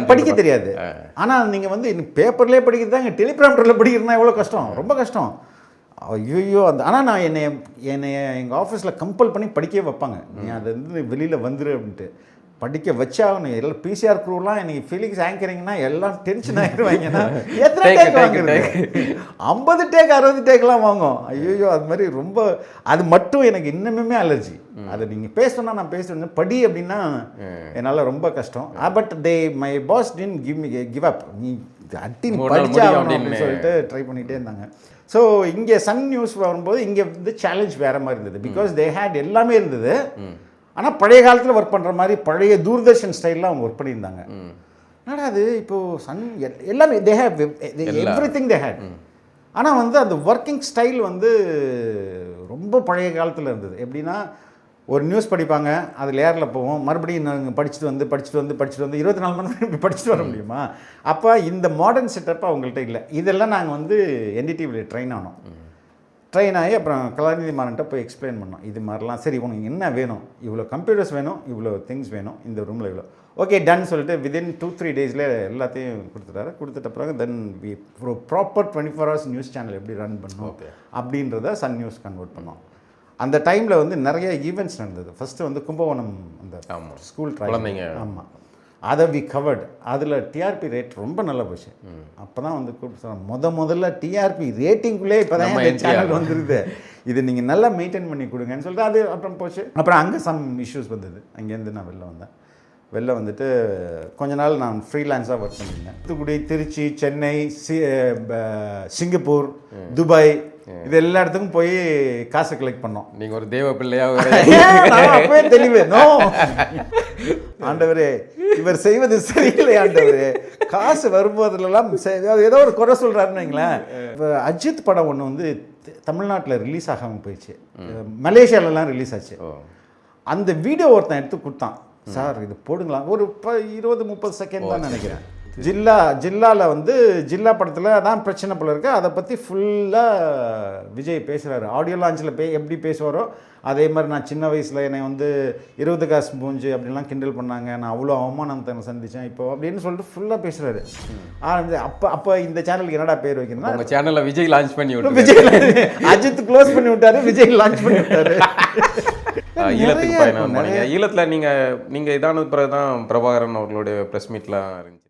படிக்க தெரியாது. ஆனால் நீங்கள் வந்து பேப்பர்லேயே படிக்கிறது தான், டெலிகிராம்டரில் படிக்கிறதுனா எவ்வளோ கஷ்டம், ரொம்ப கஷ்டம். ஐயோ ஆனால் நான் என்னை எங்கள் ஆஃபீஸில் கம்பல் பண்ணி படிக்கவே வைப்பாங்க. நீ அதை வந்து வெளியில் வந்துரு அப்படின்ட்டு. படிக்க வச்சாகணும். எல்லாம் பிசிஆர் க்ரூலாம் இன்னைக்கு ஃபீலிங்ஸ் ஆங்கரிங்னா எல்லாம் டென்ஷன் ஆகிடுவாங்கன்னா எத்தனை டேக் வாங்குறது? 50 டேக் 60 டேக்லாம் வாங்கும். ஐயோ அது மாதிரி ரொம்ப அது மட்டும் எனக்கு இன்னுமே அலர்ஜி. அதை நீங்கள் பேசணும்னா நான் பேசுவேன், படி அப்படின்னா என்னால் ரொம்ப கஷ்டம். But my boss didn't give up, நீ அட்டி படிச்சா அப்படின்னு சொல்லிட்டு ட்ரை பண்ணிகிட்டே இருந்தாங்க. ஸோ இங்கே சன் நியூஸ் வரும்போது இங்கே வந்து சேலஞ்ச் வேறு மாதிரி இருந்தது. பிகாஸ் தே ஹேட் எல்லாமே இருந்தது. ஆனால் பழைய காலத்தில் ஒர்க் பண்ணுற மாதிரி பழைய தூர்தர்ஷன் ஸ்டைலில் அவங்க ஒர்க் பண்ணியிருந்தாங்க. என்னடா அது இப்போது சன் எல்லாமே they have everything they had. ஆனால் வந்து அந்த ஒர்க்கிங் ஸ்டைல் வந்து ரொம்ப பழைய காலத்தில் இருந்தது. எப்படின்னா ஒரு நியூஸ் படிப்பாங்க, அது லேயரில் போவோம், மறுபடியும் நாங்கள் படிச்சுட்டு வந்து 24 மணி நேரம் இப்படி படிச்சுட்டு வர முடியுமா? அப்போ இந்த மாடர்ன் செட்டப் அவங்கள்ட்ட இல்லை. இதெல்லாம் நாங்கள் வந்து என்டிடிவியில் ட்ரெயின் ஆனோம். ட்ரெயின் ஆகி அப்புறம் கலாநிதி மாறன்ட்ட போய் எக்ஸ்பிளைன் பண்ணோம். இது மாதிரிலாம் சரி உனக்கு என்ன வேணும், இவ்வளோ கம்ப்யூட்டர்ஸ் வேணும், இவ்வளோ திங்ஸ் வேணும், இந்த ரூமில் இவ்வளோ ஓகே டன் சொல்லிட்டு வித்தின் 2-3 டேஸில் எல்லாத்தையும் கொடுத்துட்டாரு. கொடுத்துட்ட பிறகு தென் ஒரு ப்ராப்பர் 24 hours நியூஸ் சேனல் எப்படி ரன் பண்ணணும் அப்படின்றத சன் நியூஸ் கன்வெர்ட் பண்ணோம். அந்த டைமில் வந்து நிறைய ஈவெண்ட்ஸ் நடந்தது. ஃபஸ்ட்டு வந்து கும்பகோணம் அந்த ஸ்கூல் குழந்தைங்க, ஆமாம், அதை வி கவர்டு. அதில் டிஆர்பி ரேட் ரொம்ப நல்லா போச்சு. அப்போ தான் வந்து கூப்பிட்டு முதல்ல டிஆர்பி ரேட்டிங்குள்ளே இப்போ தான் சேனல் வந்துருது, இது நீங்கள் நல்லா மெயின்டைன் பண்ணி கொடுங்கன்னு சொல்லிட்டு அது அப்புறம் போச்சு. அப்புறம் அங்கே சம் இஷ்யூஸ் வந்தது. அங்கேருந்து நான் வெளில வந்துட்டு கொஞ்ச நாள் நான் ஃப்ரீலான்ஸாக ஒர்க் பண்ணியிருந்தேன். தூத்துக்குடி, திருச்சி, சென்னை, சிங்கப்பூர், துபாய், இது எல்லா இடத்துக்கும் போய் காசை கலெக்ட் பண்ணோம். நீங்கள் ஒரு தேவ பிள்ளையா? அப்பவே தெளிவு, நோ ஆண்டவரே இவர் செய்வது சரியில்லை ஆண்டவரே. காசு வரும்போதுலாம் ஏதோ ஒரு குறை சொல்கிறாருன்னு வைங்களேன். இப்போ அஜித் படம் ஒன்று வந்து தமிழ்நாட்டில் ரிலீஸ் ஆகாமல் போயிடுச்சு, மலேசியாலலாம் ரிலீஸ் ஆச்சு. அந்த வீடியோ ஒருத்தன் எடுத்து கொடுத்தான், சார் இது போடுங்களா, ஒரு 20-30 செகண்ட் தான் நினைக்கிறேன். ஜில்லாவில் வந்து ஜில்லா படத்தில் தான் பிரச்சனை போல இருக்குது. அதை பற்றி ஃபுல்லாக விஜய் பேசுகிறாரு. ஆடியோ லான்ச்சில் எப்படி பேசுவாரோ அதே மாதிரி நான் சின்ன வயசில் என்னை வந்து 20 காசு மூஞ்சி அப்படின்லாம் கிண்டல் பண்ணாங்க, நான் அவ்வளோ அவமானத்தை சந்தித்தேன் இப்போ அப்படின்னு சொல்லிட்டு ஃபுல்லாக பேசுகிறாரு. அப்போ இந்த சேனலுக்கு என்னடா பேர் வைக்கணும்னா, உங்கள் சேனலில் விஜய் லான்ச் பண்ணி விட்டு விஜய் அஜித் க்ளோஸ் பண்ணி விட்டாரு, விஜய் லான்ச் பண்ணி விட்டாரு. ஈழத்துக்கு பயணம் பண்ணீங்க. ஈழத்தில் நீங்கள் இதான பிறகு தான் பிரபாகரன் அவர்களுடைய ப்ரெஸ் மீட்லாம் இருந்துச்சு.